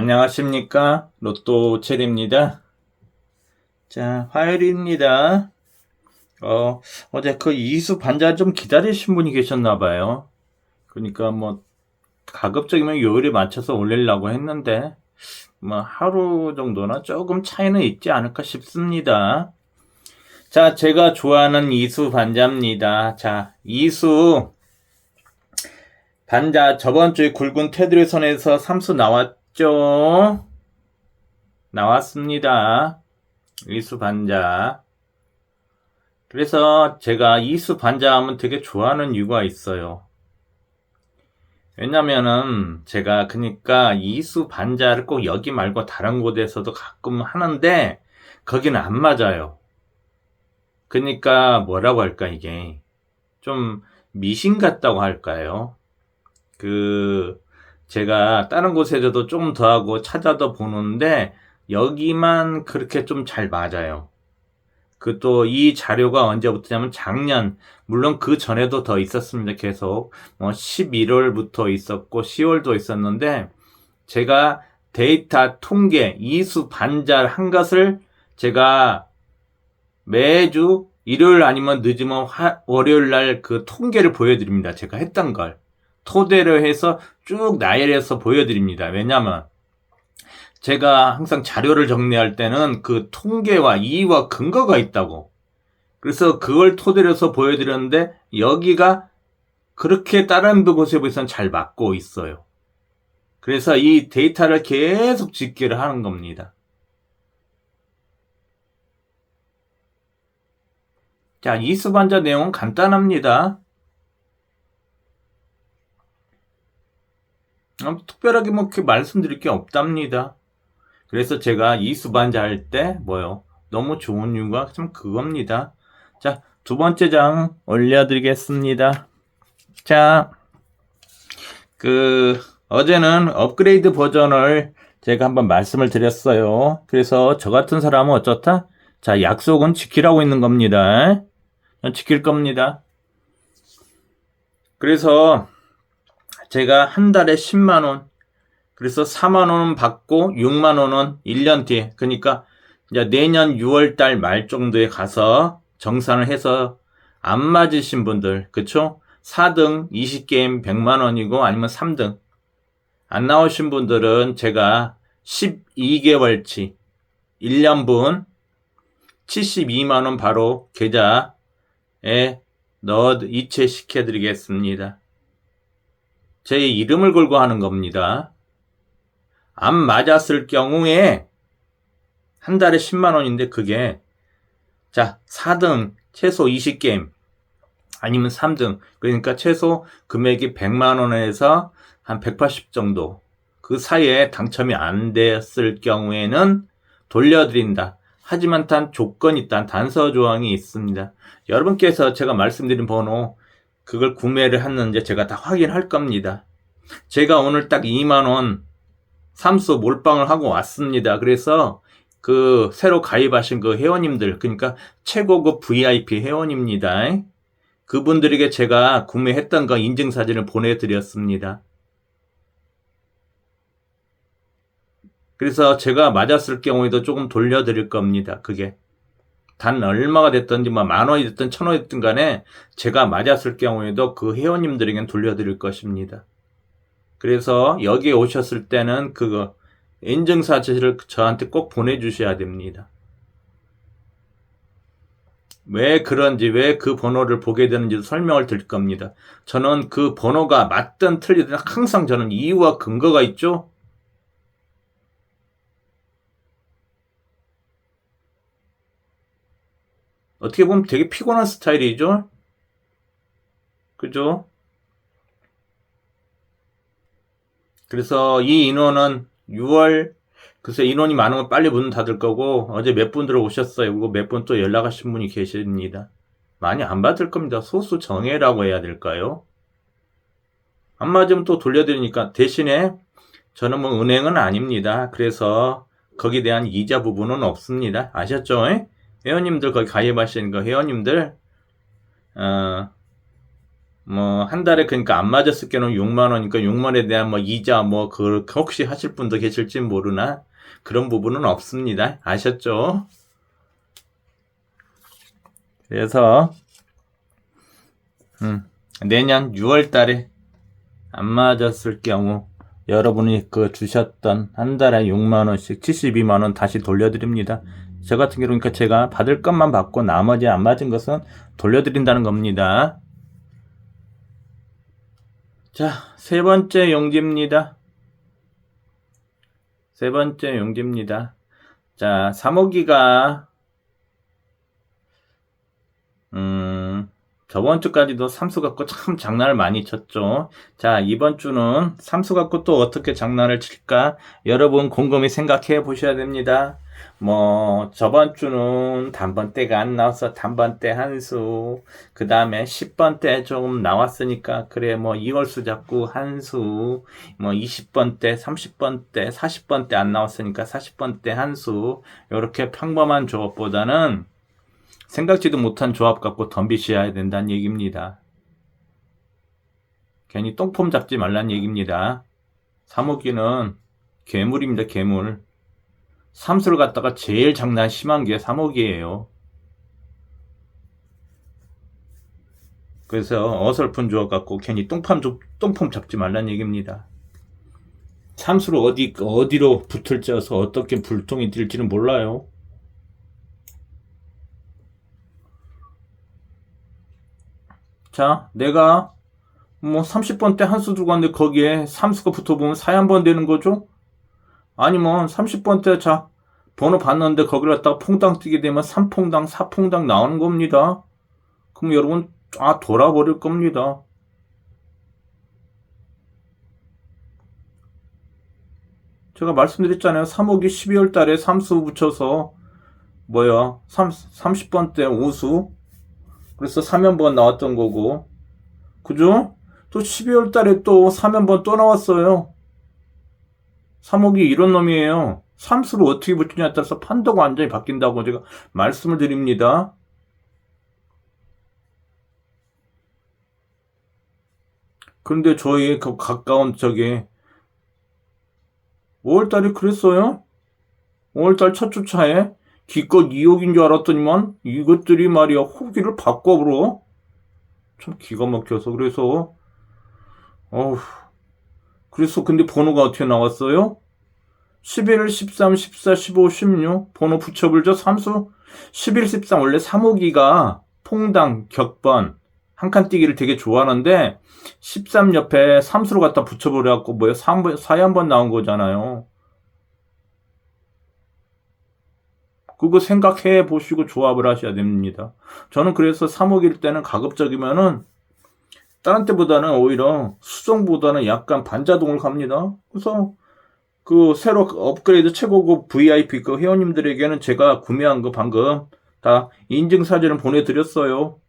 안녕하십니까? 로또 체리입니다. 자, 화요일입니다. 어제 그 이수 반자 좀 기다리신 분이 계셨나봐요. 그러니까 뭐, 가급적이면 요일에 맞춰서 올리려고 했는데, 뭐, 하루 정도나 조금 차이는 있지 않을까 싶습니다. 자, 제가 좋아하는 이수 반자입니다. 자, 이수 반자 저번 주에 굵은 테두리 선에서 삼수 나왔죠? 나왔습니다. 이수 반자. 그래서 제가 이수 반자 하면 되게 좋아하는 이유가 있어요. 왜냐면은 제가 그러니까 이수 반자를 꼭 여기 말고 다른 곳에서도 가끔 하는데 거기는 안 맞아요. 그러니까 뭐라고 할까 이게 좀 미신 같다고 할까요? 제가 다른 곳에서도 좀 더 하고 찾아도 보는데 여기만 그렇게 좀 잘 맞아요. 또 이 자료가 언제부터냐면 작년, 물론 그 전에도 더 있었습니다. 계속 11월부터 있었고 10월도 있었는데 제가 데이터 통계 이수 반자 한 것을 제가 매주 일요일 아니면 늦으면 월요일 날 그 통계를 보여드립니다. 제가 했던 걸 토대로 해서 쭉 나열해서 보여드립니다. 왜냐면 제가 항상 자료를 정리할 때는 그 통계와 이유와 근거가 있다고. 그래서 그걸 토대로 해서 보여드렸는데 여기가 그렇게 다른 곳에 비해서는 잘 맞고 있어요. 그래서 이 데이터를 계속 집계를 하는 겁니다. 자, 이수반자 내용은 간단합니다. 특별하게 뭐 이렇게 말씀드릴 게 없답니다. 그래서 제가 이수반자 할 때 너무 좋은 이유가 좀 그겁니다. 자, 두 번째 장 올려드리겠습니다. 자, 어제는 업그레이드 버전을 제가 한번 말씀을 드렸어요. 그래서 저 같은 사람은 어쩌다? 자, 약속은 지키라고 있는 겁니다. 지킬 겁니다. 그래서 제가 한 달에 10만원, 그래서 4만원은 받고 6만원은 1년 뒤에, 그러니까 이제 내년 6월달 말 정도에 가서 정산을 해서 안 맞으신 분들, 그쵸? 4등 20게임 100만원이고 아니면 3등 안 나오신 분들은 제가 12개월치 1년분 72만원 바로 계좌에 이체시켜 드리겠습니다. 제 이름을 걸고 하는 겁니다. 안 맞았을 경우에 한 달에 10만원인데 그게 자 4등 최소 20게임 아니면 3등 그러니까 최소 금액이 100만원에서 한 180 정도 그 사이에 당첨이 안 됐을 경우에는 돌려드린다. 하지만 단 조건이 있다. 단서 조항이 있습니다. 여러분께서 제가 말씀드린 번호 그걸 구매를 했는지 제가 다 확인할 겁니다. 제가 오늘 딱 2만원 삼수 몰빵을 하고 왔습니다. 그래서 새로 가입하신 그 회원님들, 그러니까 최고급 VIP 회원입니다. 그분들에게 제가 구매했던 거 인증사진을 보내드렸습니다. 그래서 제가 맞았을 경우에도 조금 돌려드릴 겁니다. 그게. 단 얼마가 됐든지 뭐 10,000원이 됐든 1,000원이 됐든 간에 제가 맞았을 경우에도 그 회원님들에게는 돌려드릴 것입니다. 그래서 여기에 오셨을 때는 인증사진을 저한테 꼭 보내주셔야 됩니다. 왜 그런지, 왜 그 번호를 보게 되는지 설명을 드릴 겁니다. 저는 그 번호가 맞든 틀리든 항상 저는 이유와 근거가 있죠? 어떻게 보면 되게 피곤한 스타일이죠? 그죠? 그래서 이 인원은 6월, 글쎄 인원이 많으면 빨리 문 닫을 거고, 어제 몇 분 들어오셨어요. 그리고 몇 분 또 연락하신 분이 계십니다. 많이 안 받을 겁니다. 소수 정예라고 해야 될까요? 안 맞으면 또 돌려드리니까 대신에 저는 뭐 은행은 아닙니다. 그래서 거기에 대한 이자 부분은 없습니다. 아셨죠? 회원님들 거기 가입하시는 거 회원님들 뭐 한 달에 그러니까 안 맞았을 경우는 6만 원이니까 6만 원에 대한 뭐 이자 뭐 그 혹시 하실 분도 계실지 모르나 그런 부분은 없습니다. 아셨죠? 그래서 내년 6월 달에 안 맞았을 경우 여러분이 그 주셨던 한 달에 6만 원씩 72만 원 다시 돌려드립니다. 저 같은 경우는 그러니까 제가 받을 것만 받고 나머지 안 맞은 것은 돌려드린다는 겁니다. 자, 세 번째 용지입니다. 세 번째 용지입니다. 자, 3호기가 저번 주까지도 삼수 갖고 참 장난을 많이 쳤죠. 자, 이번 주는 삼수 갖고 또 어떻게 장난을 칠까? 여러분 곰곰이 생각해 보셔야 됩니다. 뭐 저번 주는 단번대가 안 나와서 단번대 한 수, 그 다음에 10번대 좀 나왔으니까 그래 뭐 2월수 잡고 한 수, 뭐 20번대, 30번대, 40번대 안 나왔으니까 40번대 한 수, 이렇게 평범한 조합보다는 생각지도 못한 조합 갖고 덤비셔야 된다는 얘기입니다. 괜히 똥폼 잡지 말란 얘기입니다. 3호기는 괴물입니다. 괴물. 삼수를 갖다가 제일 장난 심한 게 3호기예요. 그래서 어설픈 조합 갖고 괜히 똥폼 잡지 말란 얘기입니다. 삼수를 어디로 붙을지 어서 어떻게 불통이 뛸지는 몰라요. 자, 내가 뭐 30번대 한 수 두고 왔는데 거기에 삼수가 붙어보면 4 한 번 되는 거죠? 아니면 30번대 자 번호 봤는데 거기를 갖다가 퐁당 뛰게 되면 3퐁당 4퐁당 나오는 겁니다. 그럼 여러분 돌아버릴 겁니다. 제가 말씀드렸잖아요. 3호기 12월 달에 삼수 붙여서 30번대 오수 그래서 3연번 나왔던 거고 그죠? 또 12월 달에 또 3연번 또 나왔어요. 3호기 이런 놈이에요. 삼수를 어떻게 붙이냐에 따라서 판도가 완전히 바뀐다고 제가 말씀을 드립니다. 그런데 저희 그 가까운 5월달에 그랬어요. 5월달 첫 주차에 기껏 2호기인 줄 알았더니만 이것들이 말이야 호기를 바꿔버려. 참 기가 막혀서 그래서 그래서 근데 번호가 어떻게 나왔어요? 11, 13, 14, 15, 16 번호 붙여불죠. 삼수 11, 13 원래 3호기가 퐁당, 격번 한 칸 뛰기를 되게 좋아하는데 13 옆에 삼수로 갖다 붙여버려갖고 4에 한 번 나온 거잖아요. 그거 생각해 보시고 조합을 하셔야 됩니다. 저는 그래서 3호기일 때는 가급적이면은 다른 때보다는 오히려 수정보다는 약간 반자동을 갑니다. 그래서 그 새로 업그레이드 최고급 VIP 그 회원님들에게는 제가 구매한 거 방금 다 인증사진을 보내드렸어요.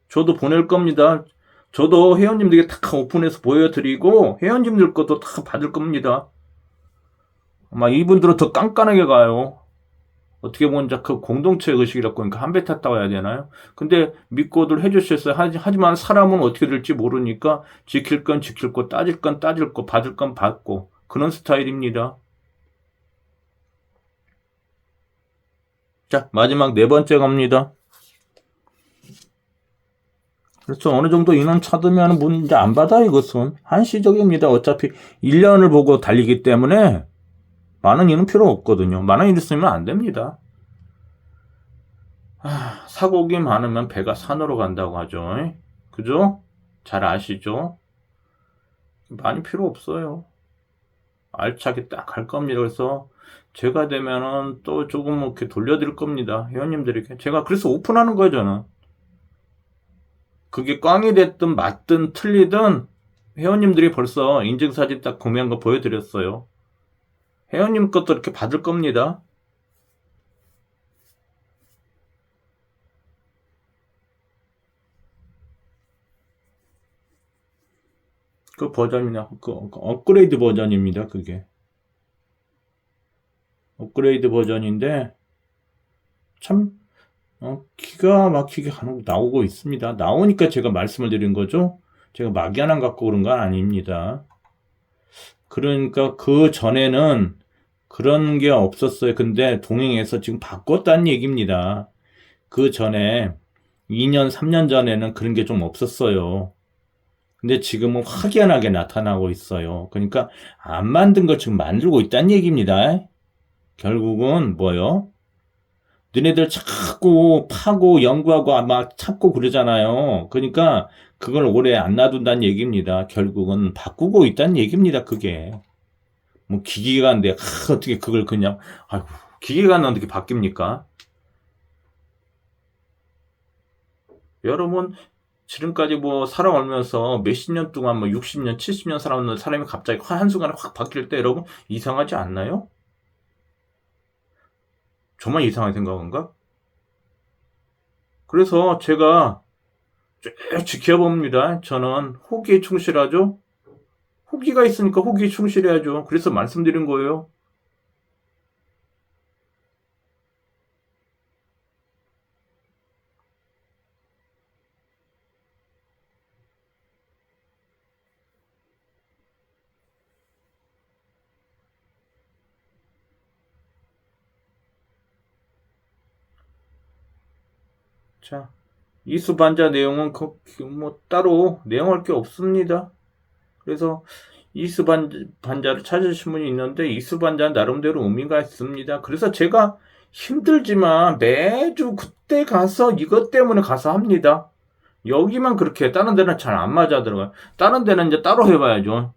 저도 보낼 겁니다. 저도 회원님들에게 다 오픈해서 보여드리고 회원님들 것도 다 받을 겁니다. 아마 이분들은 더 깐깐하게 가요. 어떻게 보면 그 공동체 의식이라고 그러니까 한 배 탔다고 해야 되나요? 근데 믿고들 해주셨어요. 하지만 사람은 어떻게 될지 모르니까 지킬 건 지킬 거, 따질 건 따질 거, 받을 건 받고 그런 스타일입니다. 자, 마지막 네 번째 갑니다. 그래서 어느 정도 인원 찾으면 문 이제 안 받아 이것은 한시적입니다. 어차피 1년을 보고 달리기 때문에 많은 인원 필요 없거든요. 많은 일 있으면 안 됩니다. 사고기 많으면 배가 산으로 간다고 하죠. 그죠? 잘 아시죠? 많이 필요 없어요. 알차게 딱 할 겁니다. 그래서 제가 되면은 또 조금 이렇게 돌려드릴 겁니다. 회원님들에게. 제가 그래서 오픈하는 거예요, 저는. 그게 꽝이 됐든 맞든 틀리든 회원님들이 벌써 인증사진 딱 구매한 거 보여드렸어요. 회원님 것도 이렇게 받을 겁니다. 그 버전이냐, 그 업그레이드 버전입니다, 그게. 업그레이드 버전인데, 참, 기가 막히게 나오고 있습니다. 나오니까 제가 말씀을 드린 거죠. 제가 막연한 갖고 그런 건 아닙니다. 그러니까 그 전에는 그런 게 없었어요. 근데 동행해서 지금 바꿨다는 얘기입니다. 그 전에 2년, 3년 전에는 그런 게 좀 없었어요. 근데 지금은 확연하게 나타나고 있어요. 그러니까 안 만든 걸 지금 만들고 있다는 얘기입니다. 결국은 뭐요? 너네들 자꾸 파고 연구하고 막 찾고 그러잖아요. 그러니까 그걸 오래 안 놔둔다는 얘기입니다. 결국은 바꾸고 있다는 얘기입니다. 그게. 뭐 기계가인데 어떻게 그걸 그냥 아이고 기계가 어떻게 바뀝니까? 여러분 지금까지 뭐 살아오면서 몇십 년 동안 뭐 60년, 70년 살아오는 사람이 갑자기 한순간에 확 바뀔 때 여러분 이상하지 않나요? 저만 이상하게 생각한가? 그래서 제가 쭉 지켜봅니다. 저는 호기에 충실하죠. 호기가 있으니까 호기에 충실해야죠. 그래서 말씀드린 거예요. 자, 이수반자 내용은 뭐 따로 내용할 게 없습니다. 그래서 이수반자를 찾으신 분이 있는데 이수반자는 나름대로 의미가 있습니다. 그래서 제가 힘들지만 매주 그때 가서 이것 때문에 가서 합니다. 여기만 그렇게 다른 데는 잘 안 맞아 들어가요. 다른 데는 이제 따로 해봐야죠.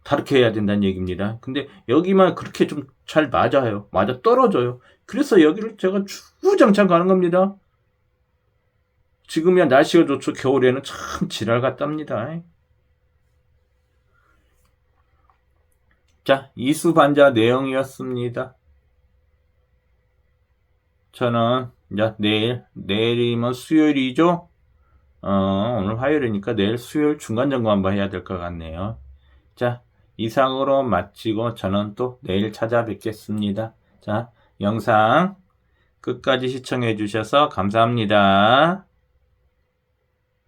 다르게 해야 된다는 얘기입니다. 근데 여기만 그렇게 좀 잘 맞아요. 맞아 떨어져요. 그래서 여기를 제가 주구장창 가는 겁니다. 지금이야 날씨가 좋죠. 겨울에는 참 지랄 같답니다. 자, 이수반자 내용이었습니다. 저는 이제 내일이면 수요일이죠. 오늘 화요일이니까 내일 수요일 중간점검 한번 해야 될 것 같네요. 자, 이상으로 마치고 저는 또 내일 찾아뵙겠습니다. 자, 영상 끝까지 시청해 주셔서 감사합니다.